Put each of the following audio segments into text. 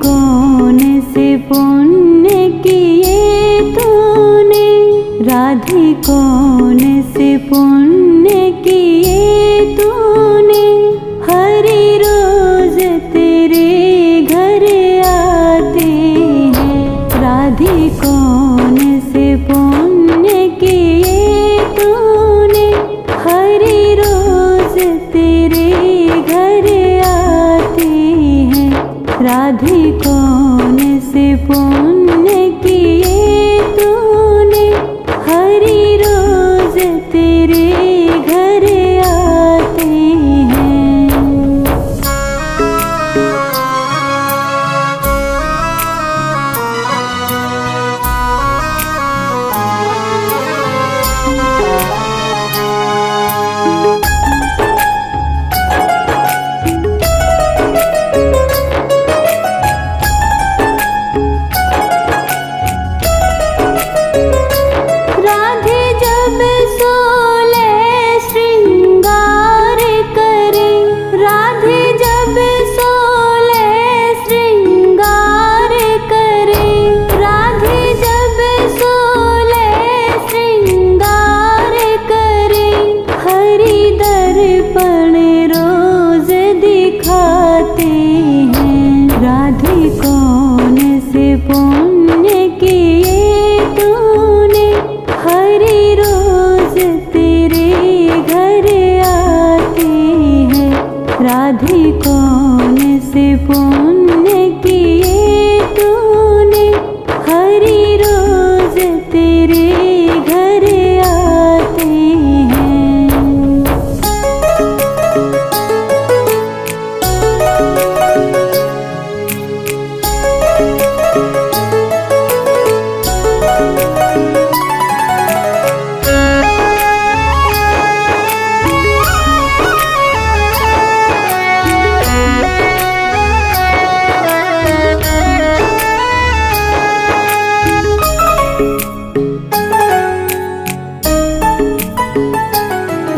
कौन से पुण्य किए तूने, राधे कौन से पुण्य किए तूने, हरि रोज तेरे घर आते हैं। राधे कौन से पुण्य किए तूने, हरि रोज तेरे घर आते हैं। राधे कौन से पुण्य किए तूने, हरि रोज तेरे घर आते हैं। राधे जब सोले श्रृंगार करे, राधे जब सोले श्रृंगार करे, राधे जब सोले श्रृंगार करे, हरि दर्पण रोज दिखाते हैं। राधे कौन से पुण्य किए तूने, हरि रोज तेरे घर आते हैं। राधे कौन से पुण्य किए तूने, हरि रोज तेरे घर आते हैं।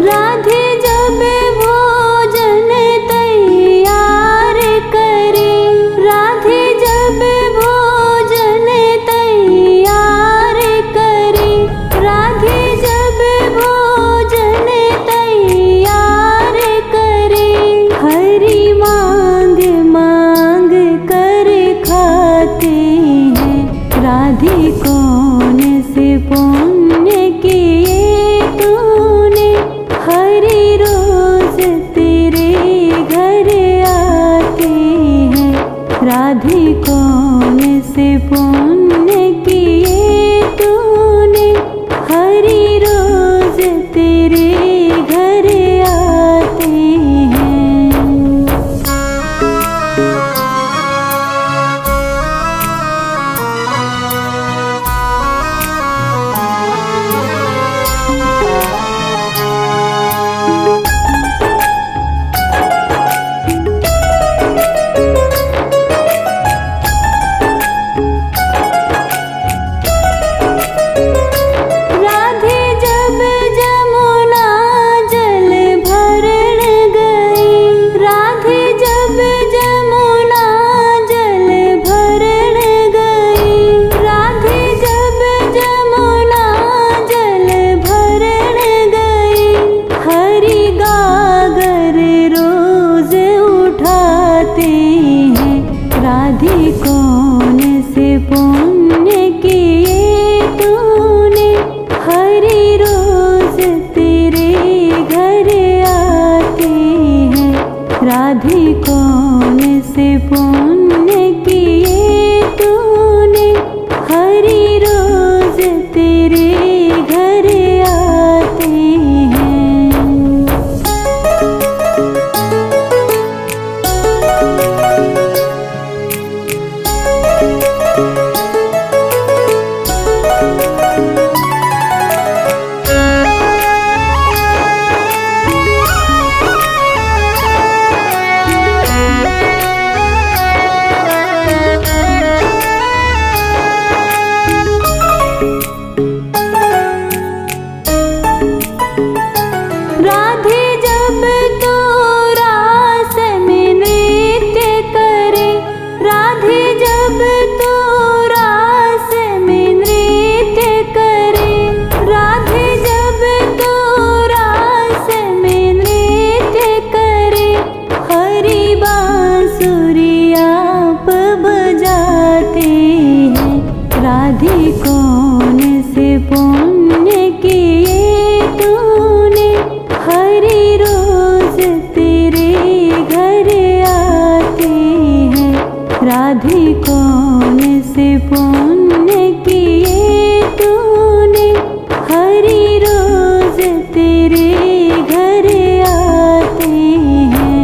राधे जब भोजन तैयार करे, राधे जब भोजन तैयार करे, राधे जब भोजन तैयार करे, हरि मांग मांग कर खाते हैं। राधे कौन से पुण्य किए तूने, हरि रोज तेरे घर आते हैं। राधे कौन से पुण्य किए तूने, हरि रोज तेरे घर आते हैं। राधे जब जमुना जल भरण गई, राधे जब जमुना जल भरण गई, राधे जब जमुना जल भरण गई, हरि गागर रोज उठाते हैं। राधे कौन से पुण्य किए तूने, हरि रोज तेरे घर आते हैं। राधे कौन से पुण्य किए तूने, हरि रोज तेरे घर आते हैं। राधे कौन से पुण्य किए तूने, हरि रोज तेरे घर आते हैं। राधे कौन से पुण्य किए तूने, हरि रोज तेरे घर आते हैं।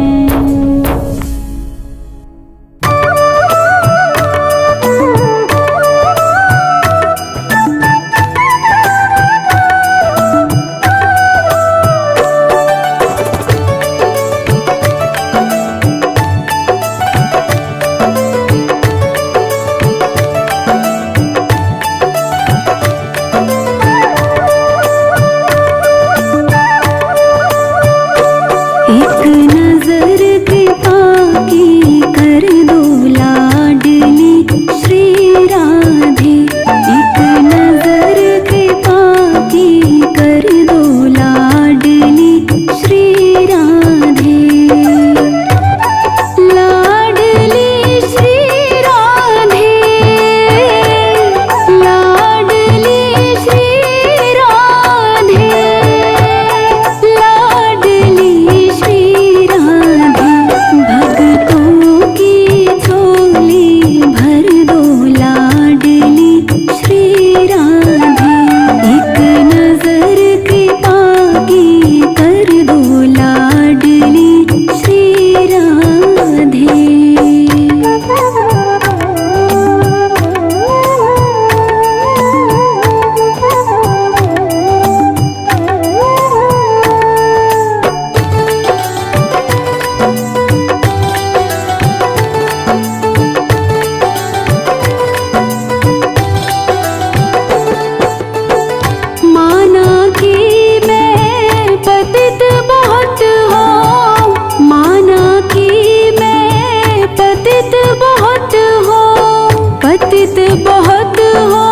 बहुत हो,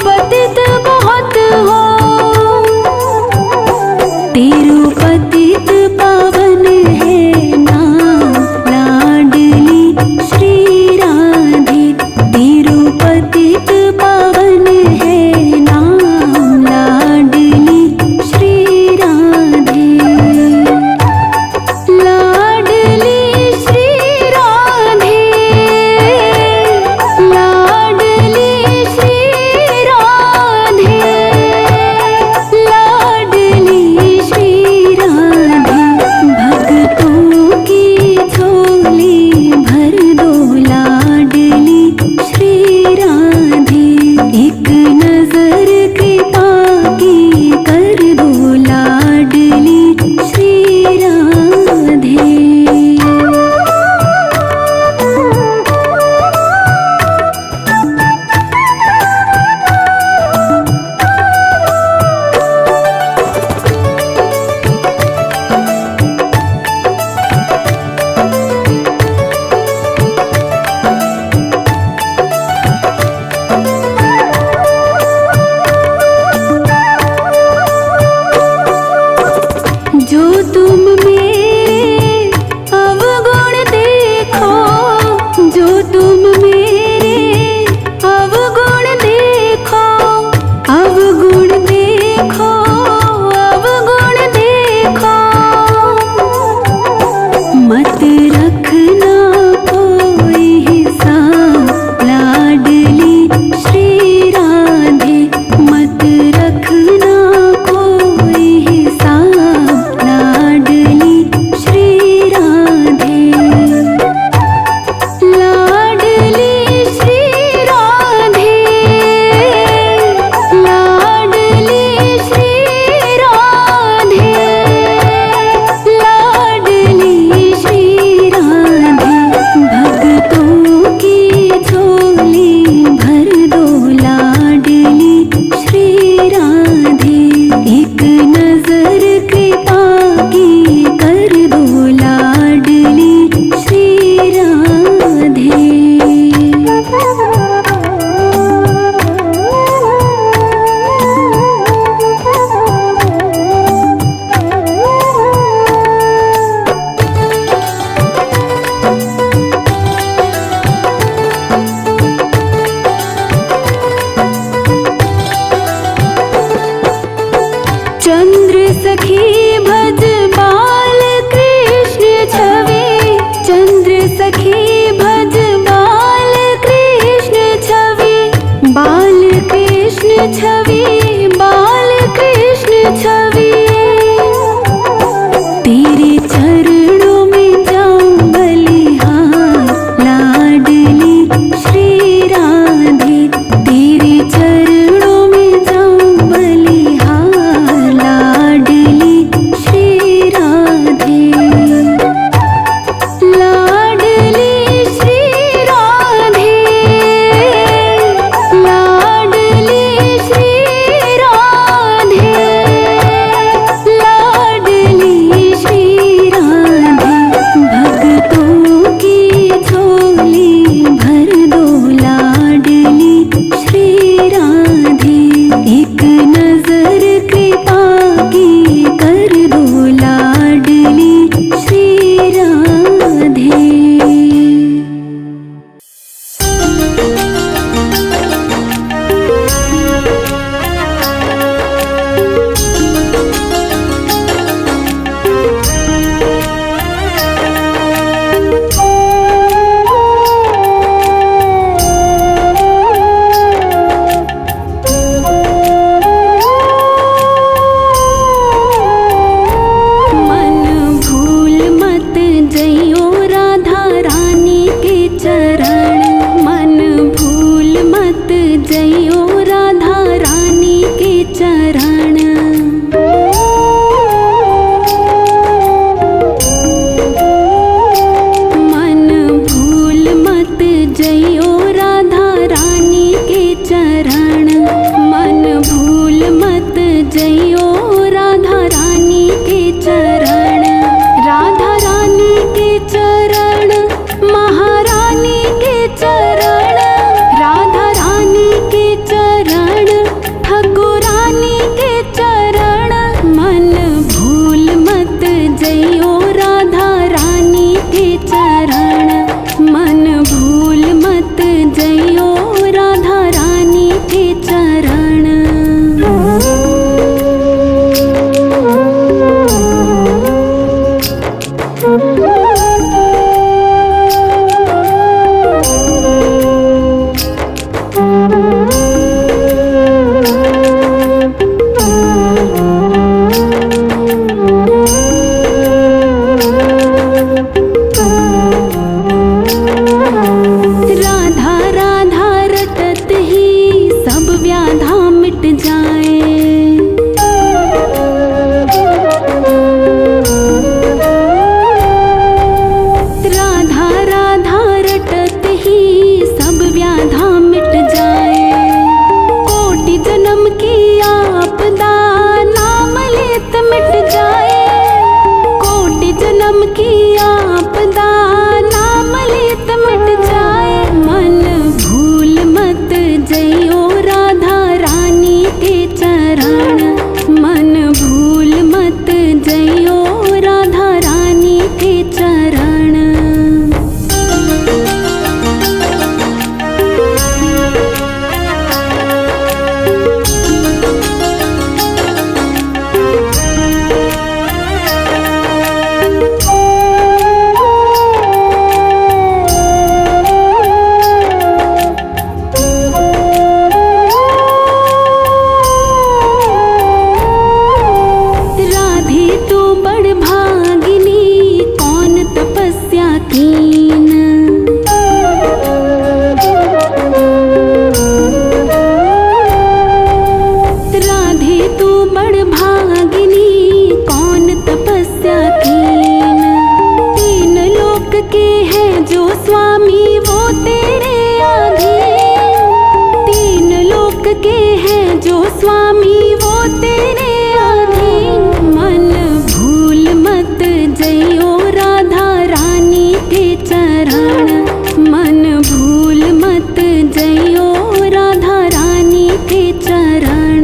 पतित बहुत हो, तेरू पतित पावन है नाम, लाडली श्री राधे। तेरू पतित पावन है नाम, लाडली श्री राधे। लाडली श्री राधे, लाडली श्री राधे, लाडली श्री राधे। भक्तों की झोली भर दो लाडली श्री राधे। एक नजर कृपा की कर दो लाडली श्री राधे। जो तुम मेरे अवगुण देखो, जो तुम मेरे अवगुण देखो, अवगुण देखो, अवगुण देखो, मत रखना कोई हिसाब लाडली श्री राधे। मत रखना कोई हिसाब लाडली श्री राधे। लाडली छवि बाल कृष्ण छवि, तेरे चरणों में जाऊं बलिहार लाडली श्री राधे, तेरे चरणों में जाऊं बलिहार लाडली श्री राधे, लाडली श्री राधे, लाडली श्री राधे, लाडली श्री राधे, भक्तों की झोली भर दो लाडली श्री राधे, एक नजर कृपा की कर दो लाडली श्री राधे। मन भूल मत जइयो राधा रानी के चरण, मन भूल मत जइयो राधा रानी के चरण, मन भूल मत जइयो राधा रानी के चरण, मन भूल मत जइयो राधा रानी के चरण, राधा रानी के चरण, महारानी के चरण, राधा रानी के चरण, ठाकुरानी के चरण, मन भूल मत जइयो राधा रानी के चरण, मन भूल मत जइयो राधा रानी के चरण। राधा राधा रटत ही सब व्याधा मिट जाए, राधा राधा रटत ही सब व्याधा मिट जाए, कोटि जन्म की आपदा नाम लेत मिट जाए, कोटि जन्म की आपदा नाम लेत मिट जाए, मन भूल मत जइयो राधा रानी के चरण, मन भूल मत जइयो राधा रानी के चरण। राधे तू बड़ भागिनी कौन तपस्या कीन, राधे तू बड़ भागिनी कौन तपस्या कीन, तीन लोक के हैं जो स्वामी वो तेरे अधीन, तीन लोक के हैं जो स्वामी वो तेरे अधीन, मन भूल मत जइयो राधा रानी के चरण, मन भूल मत जइयो राधा रानी के चरण।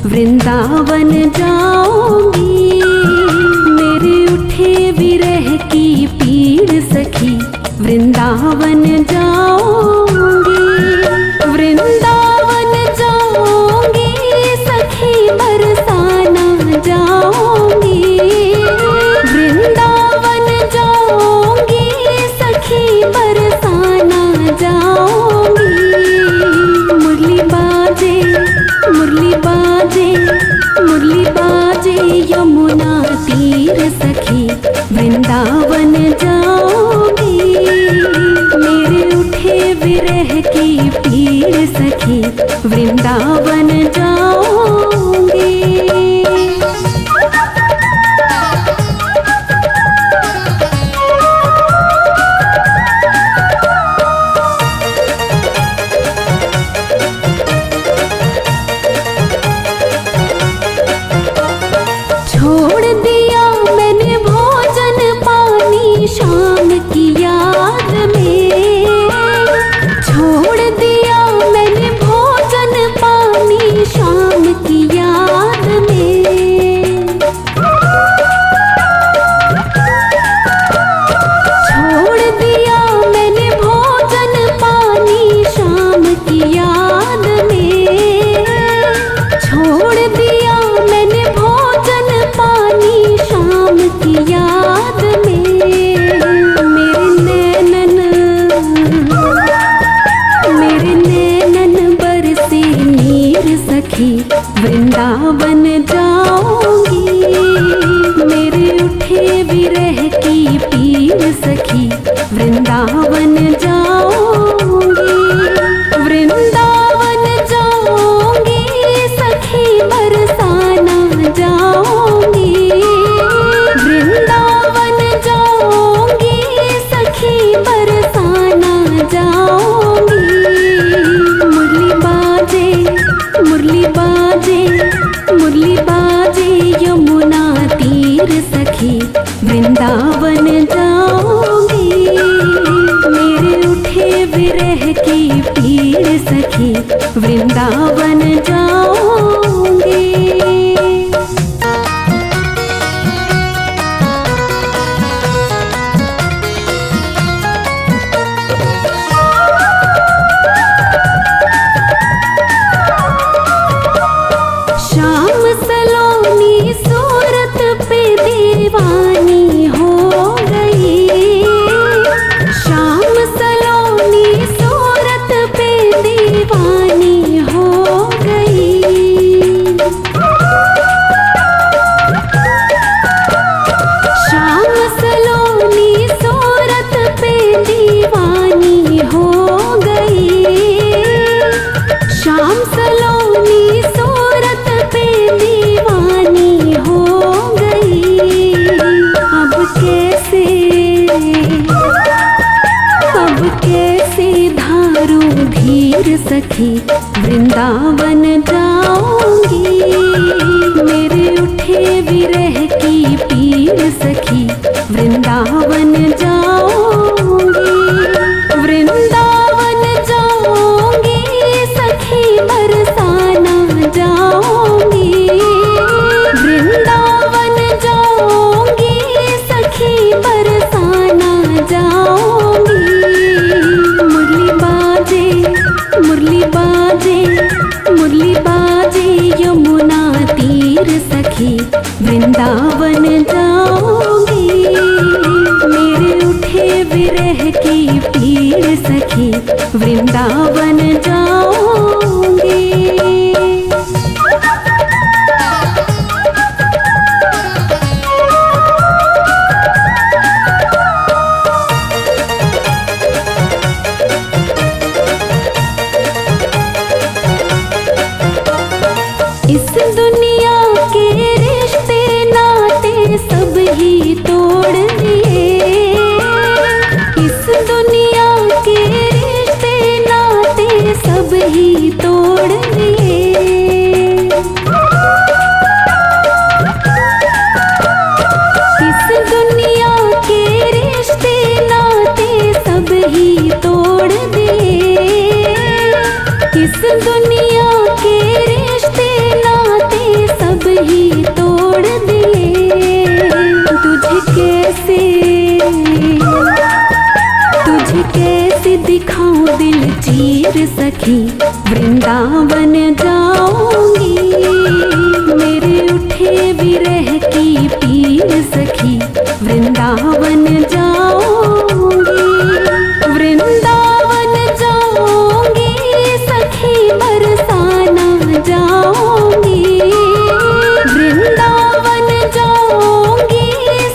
वृंदावन जाऊंगी। मेरे उठे विरह की पीड़ सखी, वृंदावन जाऊंगी। वृंदावन जाऊंगी सखी, बरसाना जाऊंगी। वृंदावन जाऊंगी सखी, बरसाना जाऊंगी। मुरली बाजे, मुरली बाजे, मुरली बाजे यमुना तीर सखी, वृंदावन जाऊंगी। मेरे उठे विरह की पीड़ सखी, वृंदावन जाऊंगी। छोड़ दिया मैंने भोजन पानी शाम की याद में। छोड़ दिया मैंने भोजन पानी शाम की याद में। छोड़ दिया मैंने भोजन पानी शाम की याद में। छोड़ दिया मैंने भोजन पानी शाम की याद में। मेरे नैनन बरसे नीर सखी, वृंदावन जाऊंगी। मेरे उठे विरह की पीड़ सखी, वृंदावन जाऊंगी। वृंदावन जाऊंगी सखी, बरसाना जाऊंगी। वृंदावन जाऊंगी सखी, बरसाना जाऊंगी। मुरली बाजे, मुरली बाजे, मुरली बाजे यमुना तीर सखी, वृंदावन जाऊंगी। मेरे उठे विरह की पीड़ सखी, वृंदावन जाऊंगी। शाम सलोनी सूरत पे दीवानी हो गई। शाम सलोनी सूरत पे दीवानी हो गई। शाम सलोनी सूरत पे दीवानी हो गई। शाम सलोनी सूरत पे दीवानी हो गई। अब कैसे धारू धीर सखी, वृंदावन जाऊंगी। मेरे उठे विरह की पीड़ सखी, वृंदावन जाऊंगी। वृंदावन जाऊंगी सखी, बरसाना जाऊंगी। वृंदावन जाऊंगी सखी, बरसाना जाऊंगी। मुरली बाजे, मुरली बाजे, मुरली बाजे यमुना तीर सखी, वृंदावन जाऊंगी। मेरे उठे विरह की पीड़ सखी, वृंदावन जाऊंगी। इस दुनिया के रिश्ते नाते सब ही तोड़ दिए। इस दुनिया के रिश्ते नाते सब ही तोड़ दिए। इस दुनिया के रिश्ते नाते सब ही तोड़ दिए। इस दुनिया के रिश्ते नाते तीर सखी वृंदावन जाऊंगी। मेरे उठे विरह की पीर सखी वृंदावन जाऊंगी। वृंदावन जाऊंगी सखी बरसाना जाऊंगी। वृंदावन जाऊंगी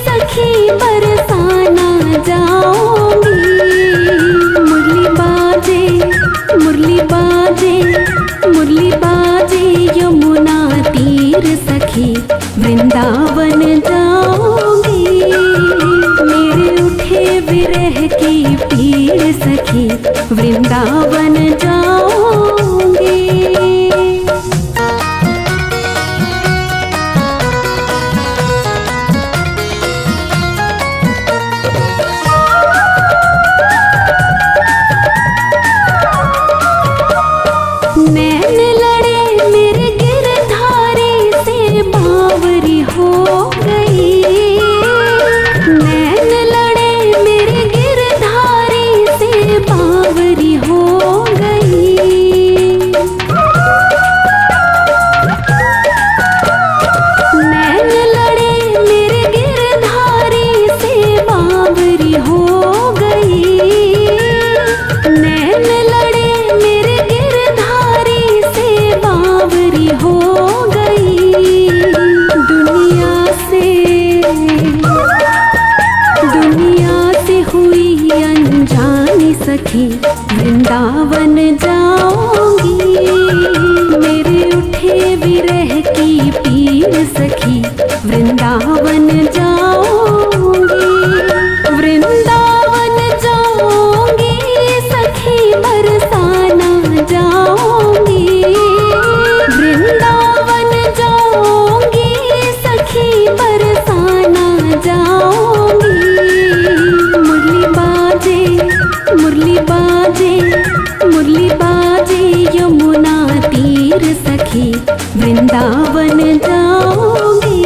सखी बरसाना जाऊंगी। मुरली बाजे मुरली बाजे मुरली बाजे यमुना तीर सखी वृंदावन जाऊंगी। मेरे उठे विरह की पीर सखी वृंदावन जाऊंगी। नैन लड़े मेरे गिरधारी से बावरी हो गई। नैन लड़े मेरे गिरधारी से बावरी हो गई। नैन लड़े मेरे गिरधारी से बावरी हो गई। नैन लड़े मेरे गिरधारी से बावरी हो गई। दुनिया से हुई अनजानी सखी वृंदावन जाऊंगी। मेरे उठे विरह की पीर सखी वृंदावन जाऊंगी। वृंदावन जाऊंगी सखी बरसाना जाऊंगी। वृंदावन जाऊंगी सखी बरसाना जाऊंगी। मुरली बाजे मुरली बाजे मुरली बाजे यमुना तीर सखी वृंदावन जाऊंगी।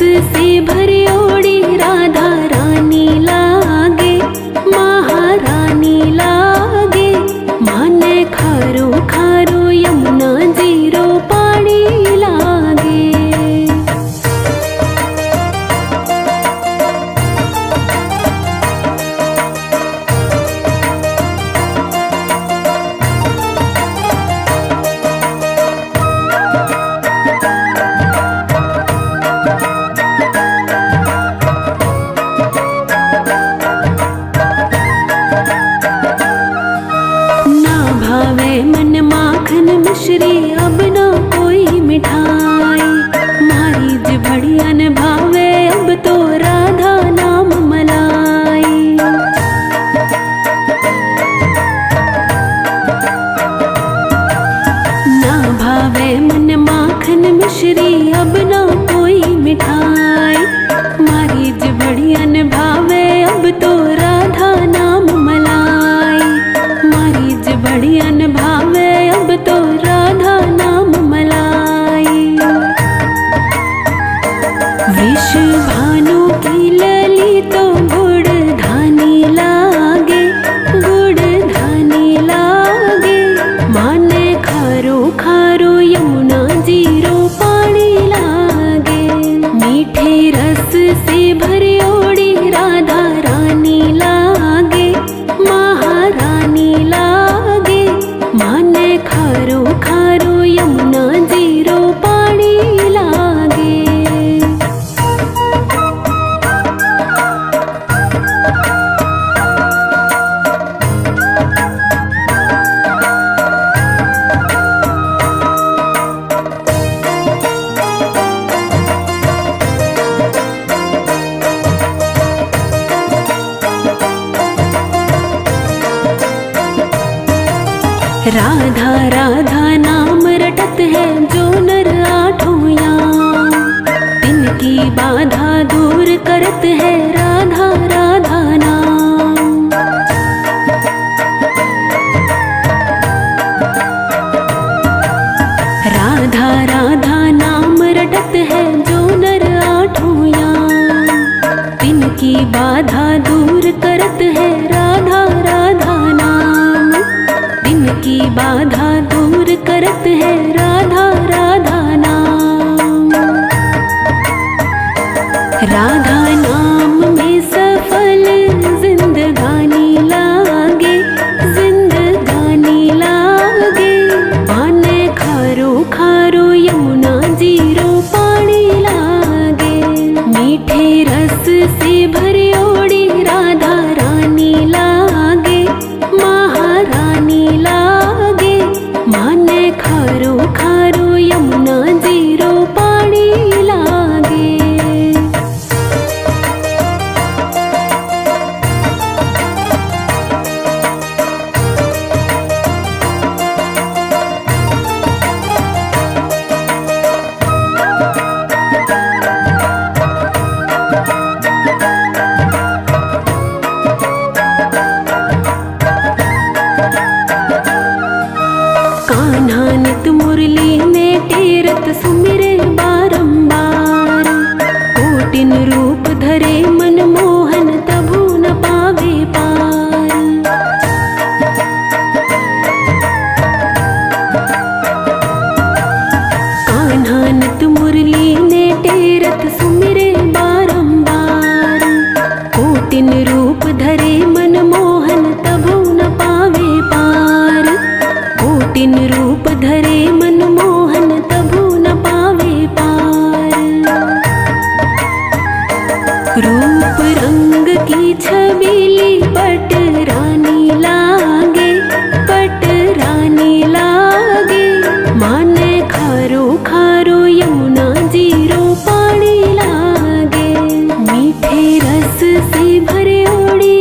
से भरी ओड़ी राधा रानी लागे, महारानी लागे। माने खारो खारो यमुना जीरो पानी लागे। मन माखन मिश्री अब ना कोई मिठाई, मारी जिभड़ियन भावे अब तो राधा नाम मलाई। ना भावे मन माखन मिश्री अब ना कोई मिठाई, मारी जिभड़ियन भावे अब तो राधा नाम मलाई। मारी जिभड़ियन भावे अब तो राधा नाम मलाई। वृष भानु की लली तो गुड़ धानी लागे, गुड़ धानी लागे। माने खारो खारो यमुना जीरो पानी लागे। मीठे रस से भरी ओड़ी राधा रानी लागे, महारानी लागे। माने खारो खारो यमुना जीरो पानी लागे। राधा राधा नाम रटत है जो नर आठों याम, तिनकी बाधा दूर करत है राधा राधा नाम। राधा राधा नाम रटत है जो नर आठों याम, तिनकी बाधा दूर करत है राधा राधा नाम। तिनकी बाधा दूर करत है राधा राधा नाम। राधा नाम में सफल जिंदगानी लागे, जिंदगानी लागे। माने खारो खारो यमुना जीरो पानी लागे। मीठे रस से भरी ओड़ी राधा रानी लागे, महारानी लागे। माने खारो खारो यमुना जीरो पानी लागे। कान्हा नित मुरली ने टेरत सुमिरे बारंबार, कोटिन रूप धरे मन मोहन तभु न पावे पार। कान्हा नित मुरली ने टेरत सुमिरे बारंबार, कोटिन रूप धरे मन मोहन तभु न पावे पार। कोटिन रूप धरे मन मोहन तभु न पावे पार। रूप रंग की छबीली पट रानी लागे, पट रानी लागे। माने खारो खारो यमुना जीरो पानी लागे। मीठे रस से भरे ओड़ी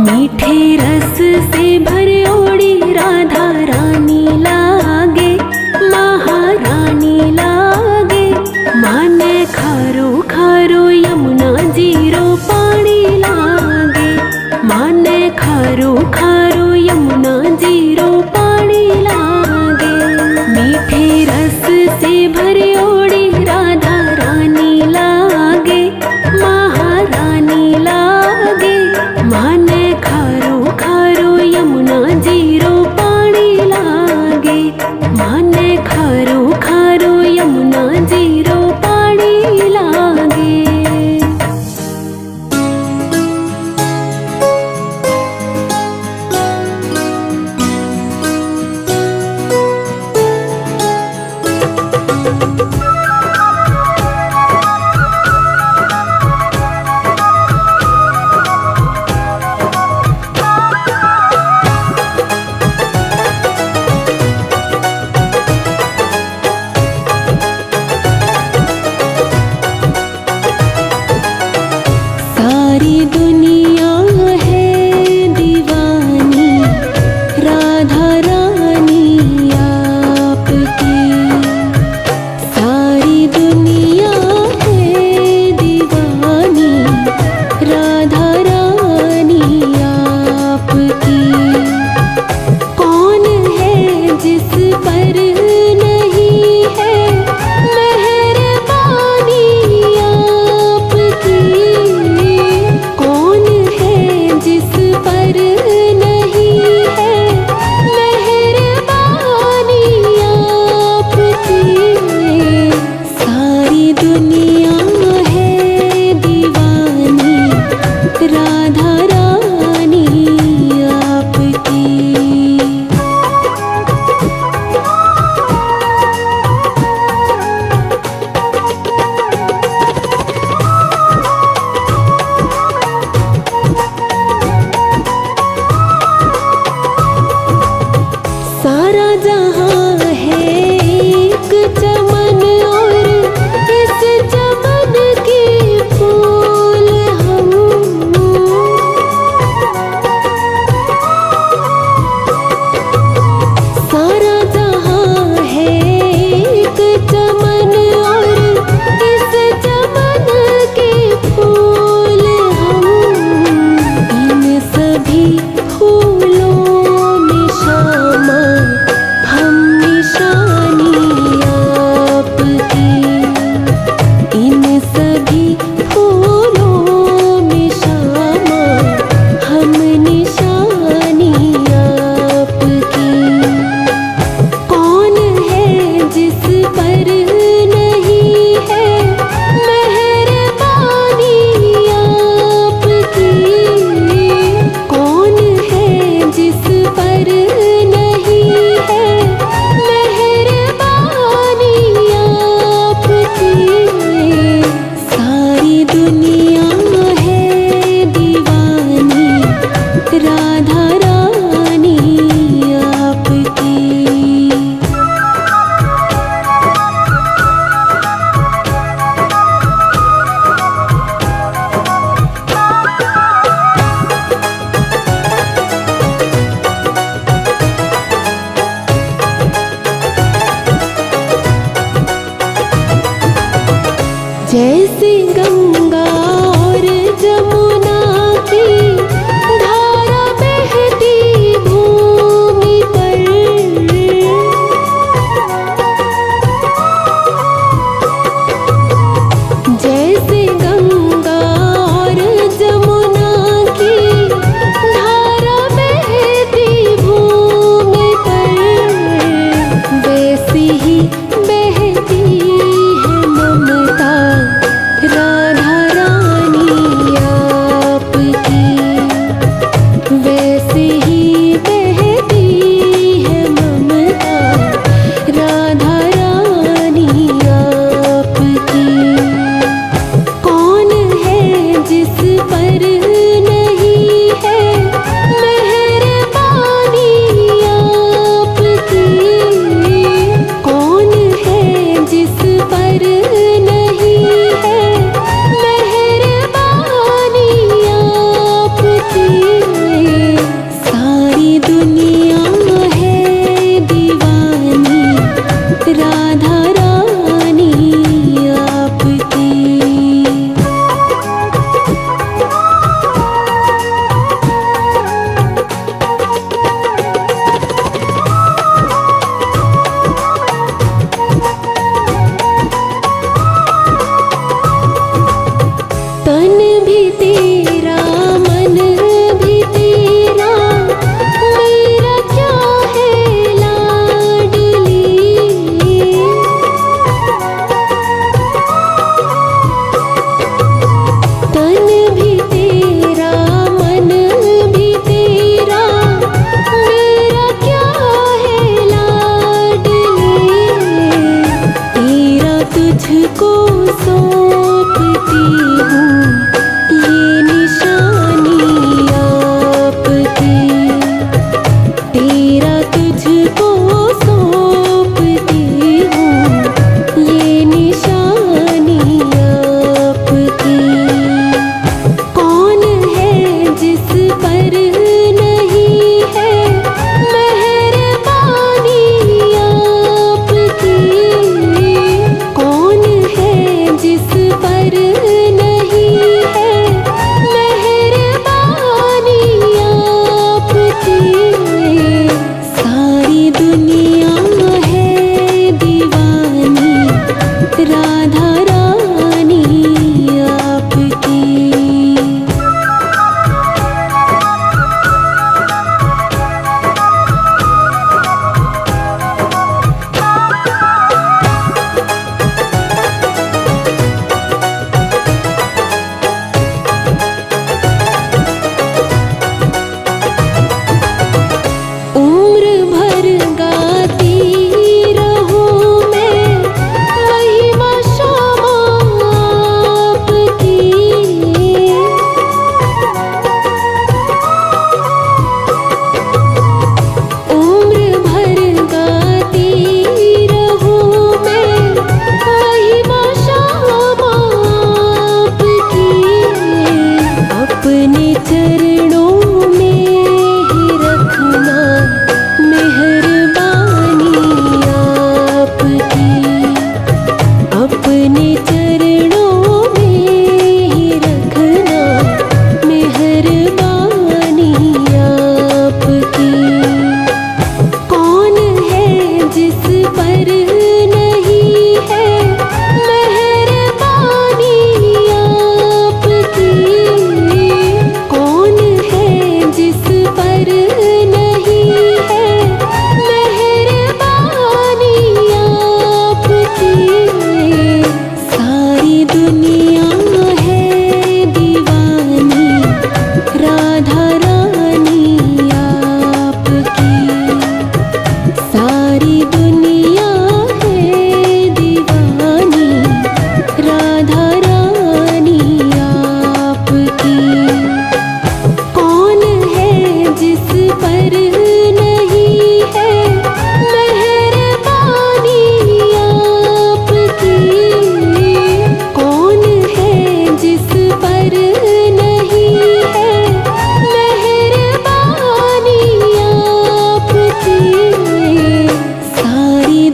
मीठे रस से भरे ओड़ी राधा रानी लागे, महारानी लागे। माने सारी दुनिया है दीवानी राधा रानी आपकी। सारी दुनिया है दीवानी राधा रानी आपकी। कौन है जिस पर नहीं है मेहरबानी आपकी। कौन है जिस पर नहीं है मेहरबानी आपकी। सारी दुनिया है दीवानी राधा रानी आपकी। सारा जहां है एक चमन और इस चमन के फूल हम। सारा जहां है एक चमन और इस चमन के फूल हम। इन सभी फूलों में शामा हम निशानी आपकी। इन सभी फूलों में शामा हम निशानी आपकी। कौन है जिस पर नहीं है मेहरबानी आपकी। कौन है जिस पर नहीं है मेहरबानी आपकी। सारी दुनिया है दीवानी राधा रानी आपकी। जैसे गंगा और जमुना की धारा बहती भूमि पर। जैसे गंगा और जमुना की धारा बहती भूमि पर। वैसी ही बहती है ममता राधा रानी आपकी। वैसे ही बहती है ममता राधा रानी आपकी। कौन है जिस पर नहीं है मेहरबानी आपकी। कौन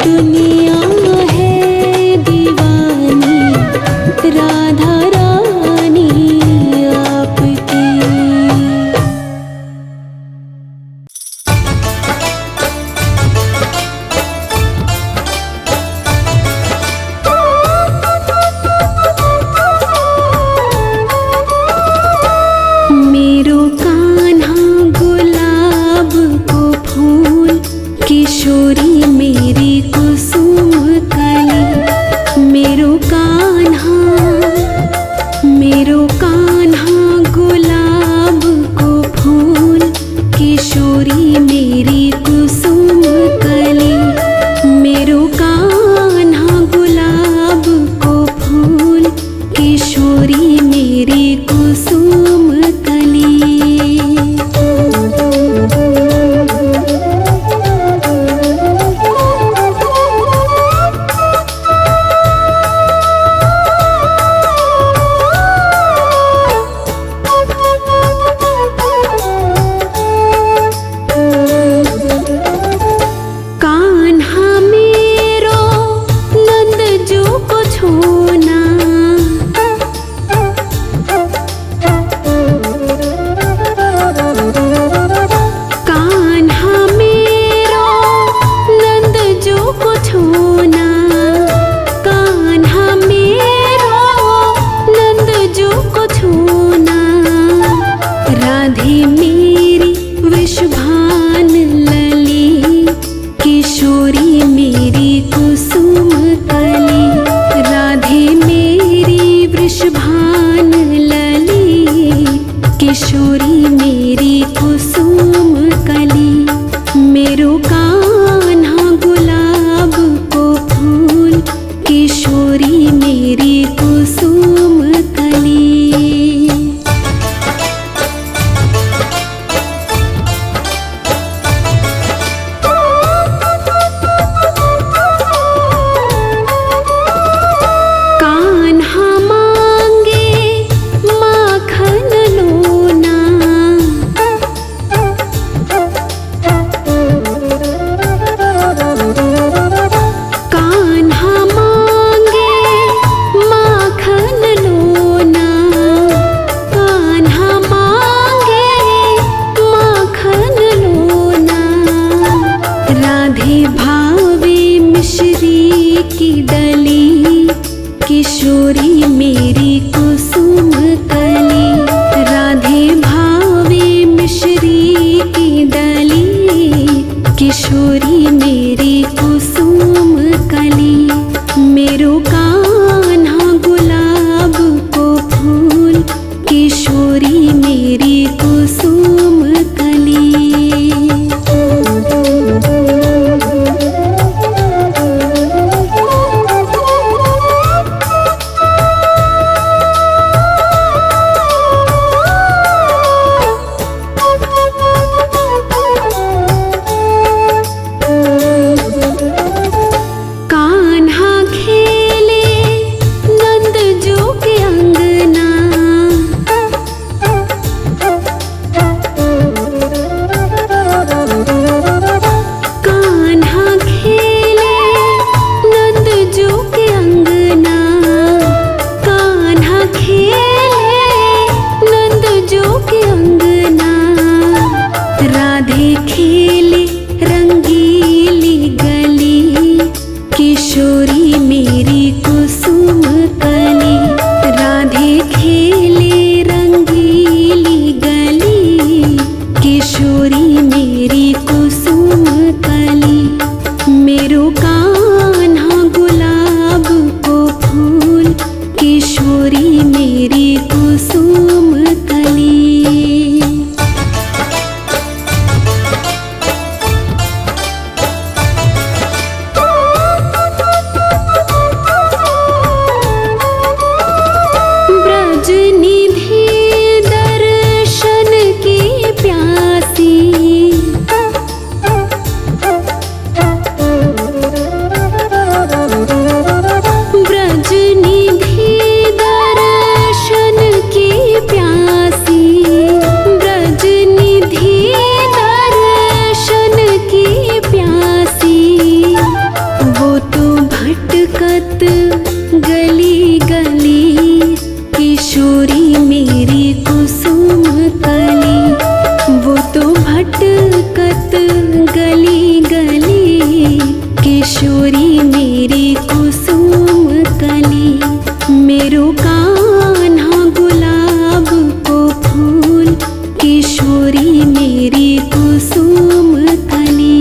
दुनिया है दीवानी राधा रानी आपकी। मेरो कान्हा गुलाब को फूल, किशोरी मेरी कुसुम किशोरी मेरी कुसुम कली, मेरो कान्हा गुलाब को फूल, किशोरी मेरी कुसुम कली।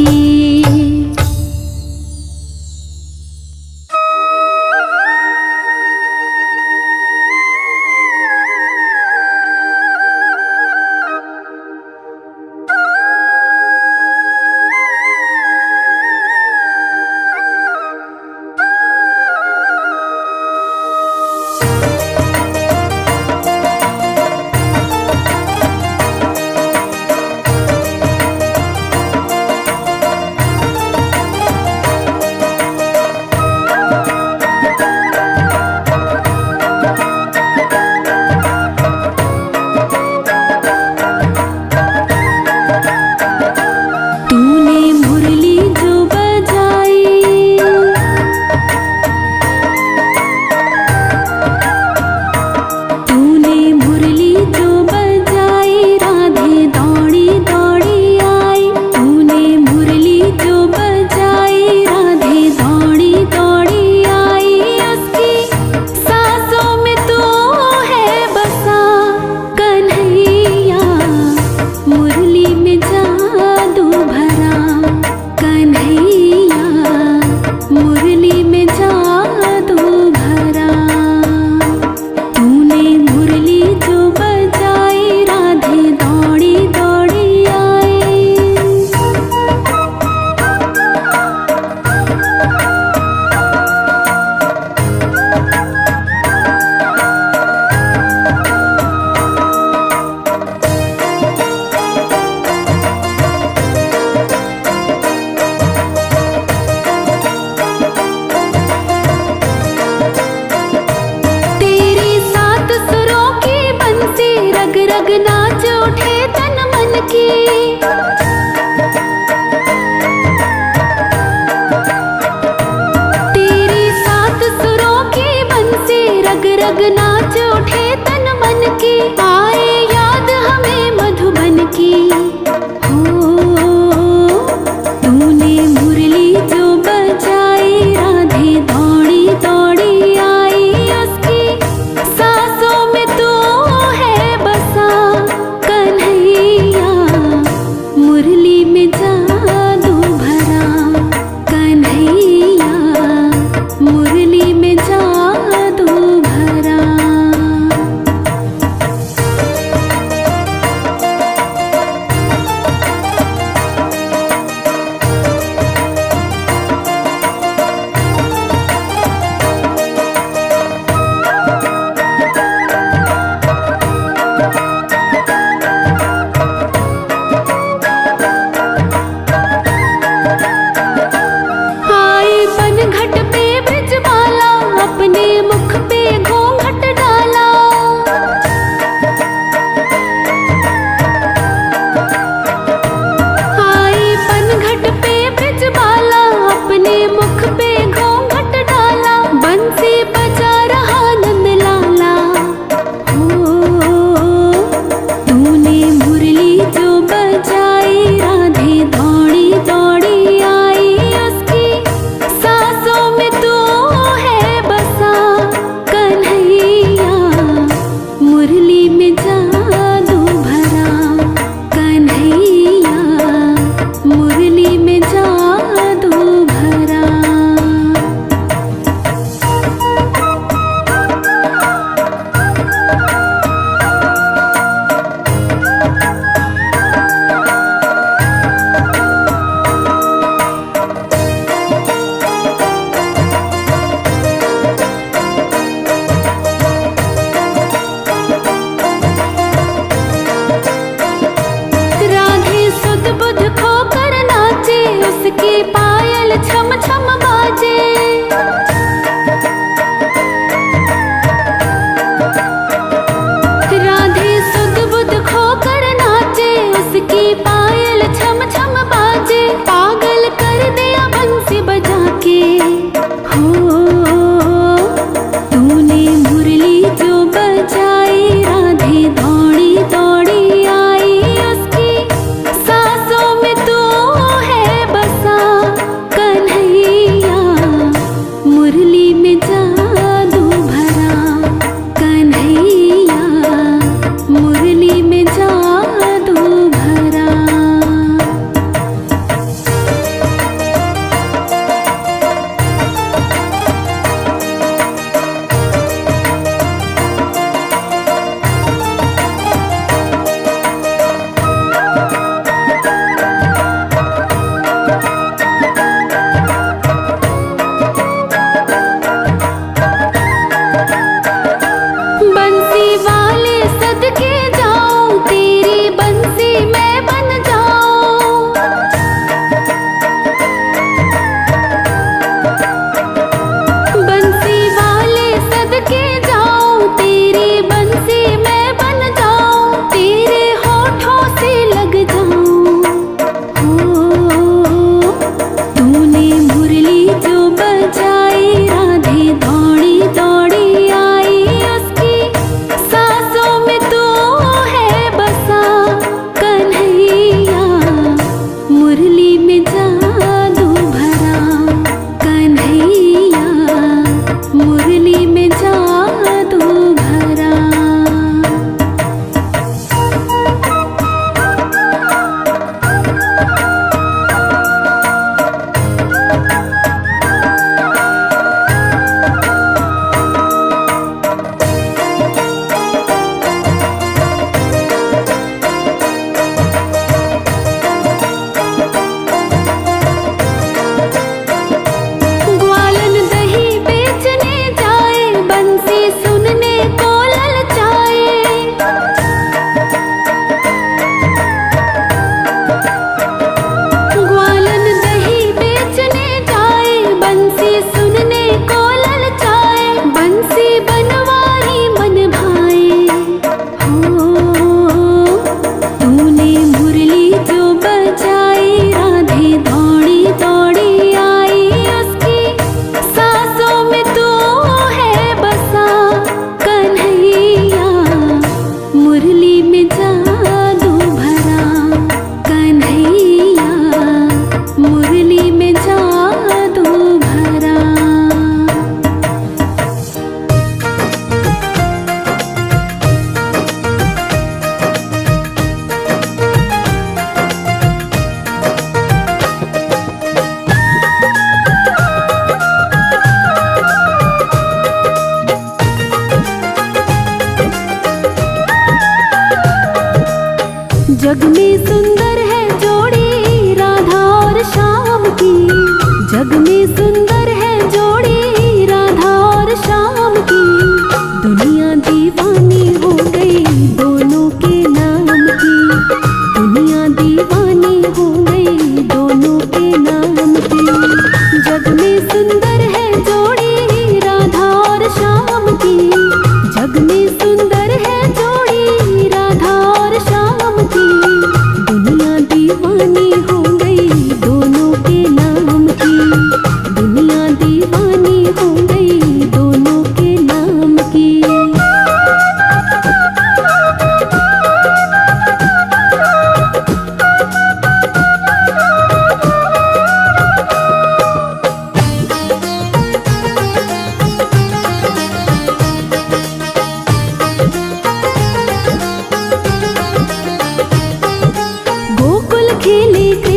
रग नाच उठे तन मन की, तेरी सात सुरों की बंसी रग रग नाच उठे तन मन की। आए याद हमें मधुबन की, हो तूने मुरली जो बजाई, राधे दौड़ी दौड़ी आई, उसकी सांसों में तू है बसा, कन्हैया मुरली में जादू भरा, कन्हैया मुरली में जादू भरा। आई बनघट पे ब्रजबाला, अपने मुख पे घूंघट डाला, आई बनघट पे ब्रजबाला, अपने मुख पे घूंघट डाला, बंसी बजा रहा नंद लाला, हो तूने मुरली जो बजाई, राधे दौड़ी दौड़ी आई, उसकी सांसों में तू है बसा, कन्हैया मुरली में जादू भरा, कन्हैया मुरली में जादू भरा। राधे सुध बुध खोकर नाचे, उसकी पायल छम छम बाजे, राधे सुध बुध खोकर नाचे, उसकी पायल छम छम बाजे, पागल कर दिया बंसी बजा के, हो तूने मुरली जो बजाई, राधे दौड़ी दौड़ी आई, उसकी सांसों में तू है बसा, कन्हैया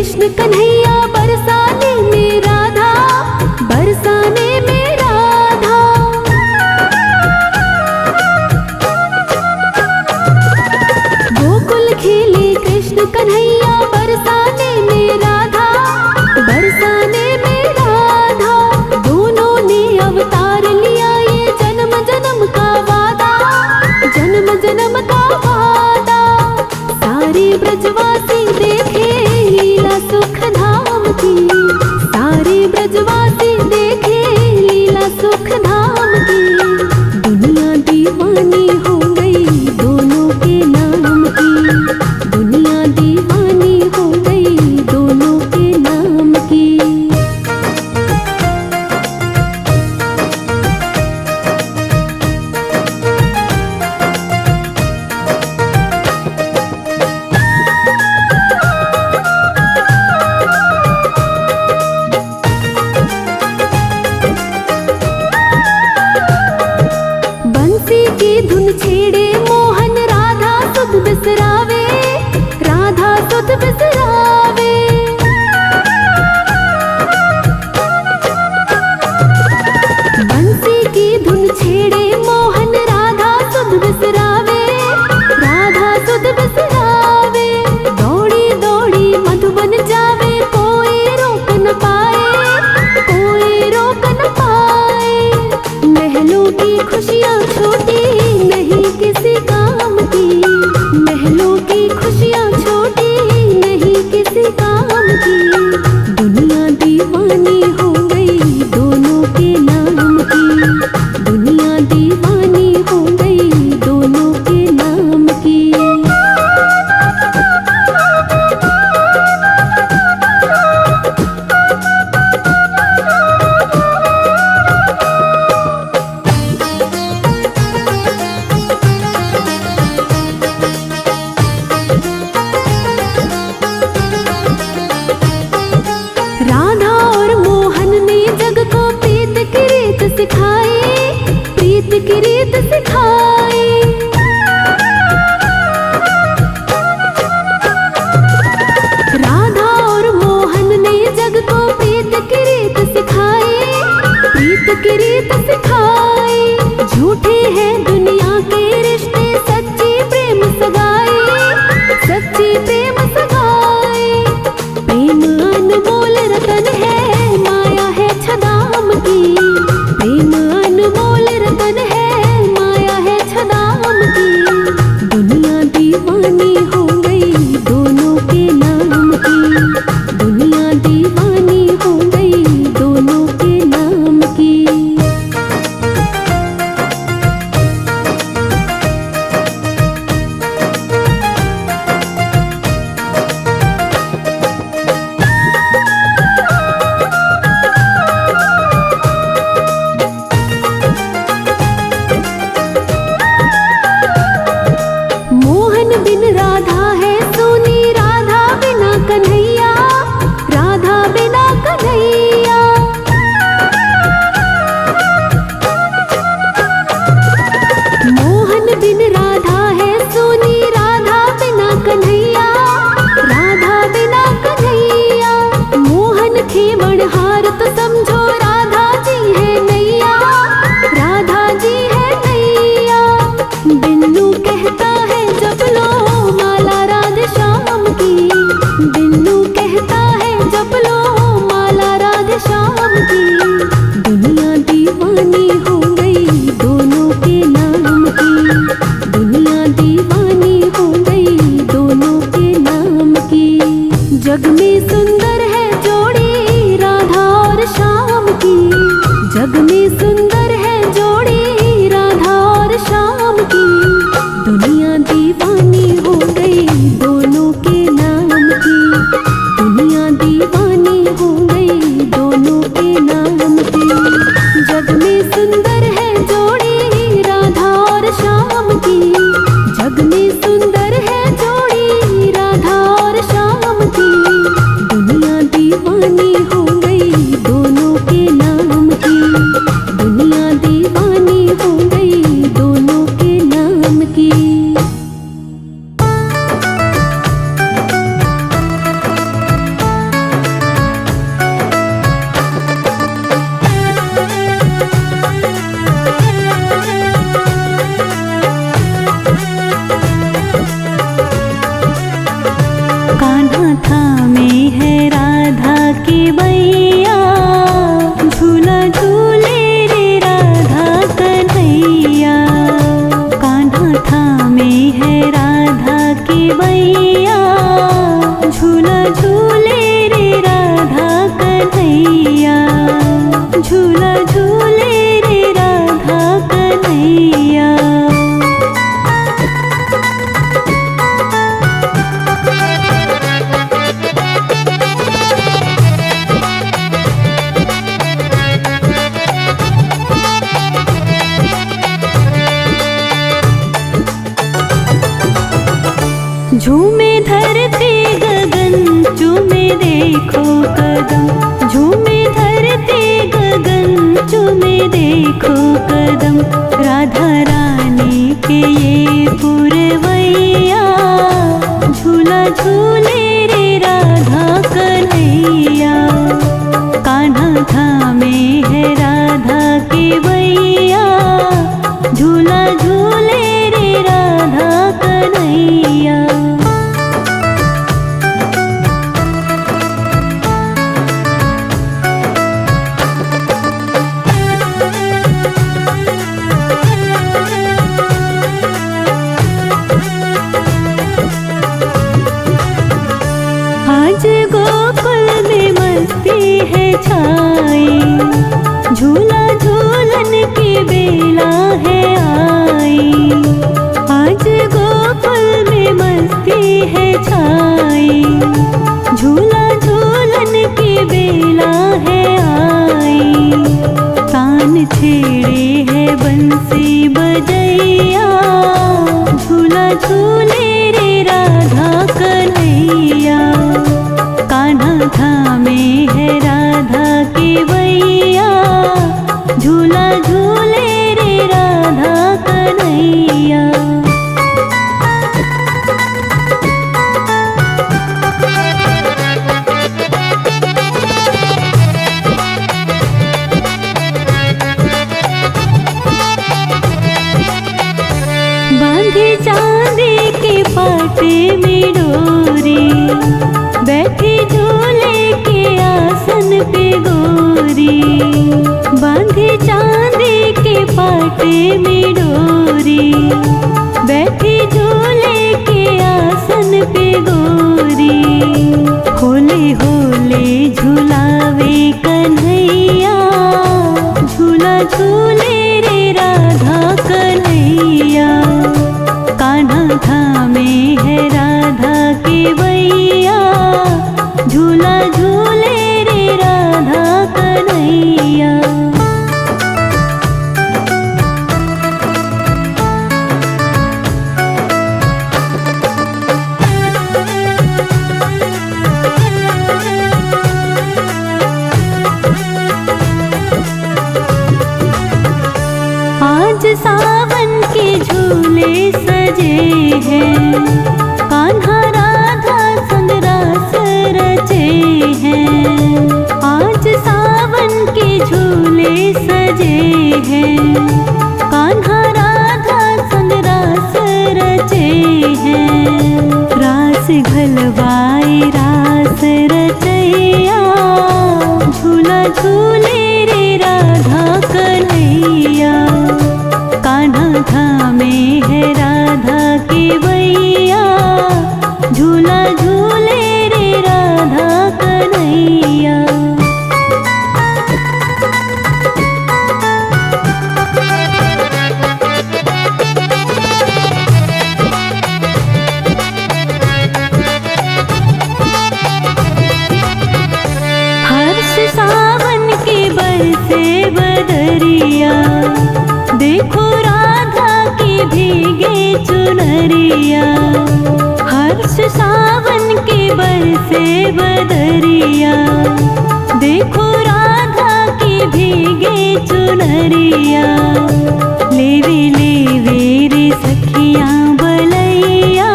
कृष्ण कन्हैया बरसाने में राधा, बरसाने में राधा। गोकुल खेले कृष्ण कन्हैया बरसाने में राधा, बरसाने में राधा। दोनों ने अवतार लिया ये जन्म जन्म का वादा, जन्म जन्म का वादा। सारे ब्रजवासी देखे लीला सुख धाम की, सारे ब्रजवासी देखे लीला सुख धाम की। दुनिया दीवानी हो गई दोनों के नाम की, दुनिया दीवानी हो गई दोनों के नाम की। बंसी की धुन छेड़े मोहन राधा सुध बिसरावे, राधा सुध बिसरावे। बंसी की धुन छेड़े मोहन राधा सुध बिसरावे, राधा सुध बिसरावे। दौड़ी दौड़ी मधुबन जावे कोई रोक न पाए, कोई रोक न पाए। महलों की खुशियाँ छोटी नहीं किसी काम की, महलों की खुशियाँ छोटी नहीं किसी काम की। दुनिया दीवानी हो गई दोनों के नाम की, दुनिया दीवानी हो गई दोनों के नाम की। राधा और मोहन ने जग को प्रीत की रीत सिखाई, प्रीत की रीत सिखाई। राधा और मोहन ने जग को प्रीत की रीत सिखाई, प्रीत की रीत सिखाई। झूठे हैं दुनिया के रिश्ते सच्ची प्रेम सगाई, सच्ची प्रेम सगाई। प्रेम अनमोल रतन है माया है छदाम की, प्रेम अनमोल रतन है माया है छदाम की। दुनिया दीवानी हो गई दोनों के नाम की, दुनिया दीवानी हो गई दोनों के नाम की। मोहन बिन राधा है सोनी, राधा बिना कन्हैया, राधा बिना कन्हैया। मोहन बिन राधा है सोनी, राधा बिना कन्हैया, राधा बिना कन्हैया। मोहन खेवण हार तो समझो राधा जी है नैया, राधा जी है नैया। बिन्नू कहता है जप लो माला राधे श्याम की, बिन्नू कहता है जप लो माला राधे श्याम की। दुनिया दीवानी हो गई दोनों के नाम की, दुनिया दीवानी हो गई दोनों के नाम की। जग में सुंदर है जोड़ी राधा और श्याम की, जग में सुंदर है जोड़ी राधा और श्याम की। दुनिया दीवानी हो गई दोनों के नाम की, दुनिया दीवानी हो गई दोनों के नाम की। जग में सुंदर है जोड़ी राधा और श्याम की, जग में सुंदर है जोड़ी राधा और श्याम की। दुनिया दीवानी हो गई दोनों के नाम की, दुनिया झूमे धरती गगन चूमे देखो कदम, झूमे धरती गगन चूमे देखो कदम। राधा रानी के ये पुरवैया, झूला झूले रे राधा कन्हैया। कान्हा थामे है राधा के बैया, झूला झूले रे राधा कन्हैया। आज गोकुल में मस्ती है छाई, झूला झूलन की बेला है आई। आज गोकुल में मस्ती है छाई, झूला झूलन की बेला है आई। तान छेड़े है बंसी बजैया, झूला झूले रे राधा कन्हैया। कान्हा थामे है राधा के बैया, झूला झूले रे राधा कन्हैया। बांधे चांदी के पाटे में डोरी, बैठी झूले के आसन पे गोरी। बांधे चांदी के पाटे में डोरी, बैठी झूले के आसन पे गोरी। होले होले झूलावे कन्हैया, झूला झूले रे राधा कन्हैया। कान्हा थामे है राधा के बैया, झूला झूले रे राधा कन्हैया। आज सावन के झूले सजे हैं, कान्हा राधा संग रास रचे हैं। आज सावन के झूले सजे हैं, कान्हा राधा संग रास रचे हैं। रास घलवाए रास रचैया, झूला झूले रे राधा कन्हैया। कान्हा थामे है राधा के बैया, झूला झूले रे राधा कन्हैया। हर्ष सावन के बरसे बदरिया, देखो राधा की भीगे चुनरिया। हर्ष सावन के बरसे बदरिया, देखो राधा की भीगे चुनरिया। लेवे लेवे रे सखियाँ बलैया,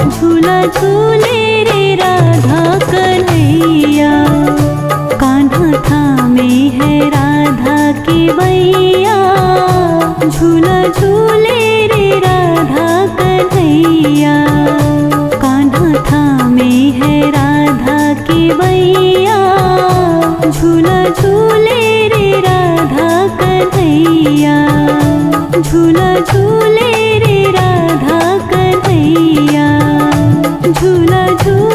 झूला झूले रे राधा कन्हैया। कान्हा थामे है राधा की बैया, झूला झूले रे राधा कन्हैया। कान्हा थामे है राधा की बैया, झूला झूले रे राधा कन्हैया। झूला झूले रे राधा कन्हैया, झूला झूले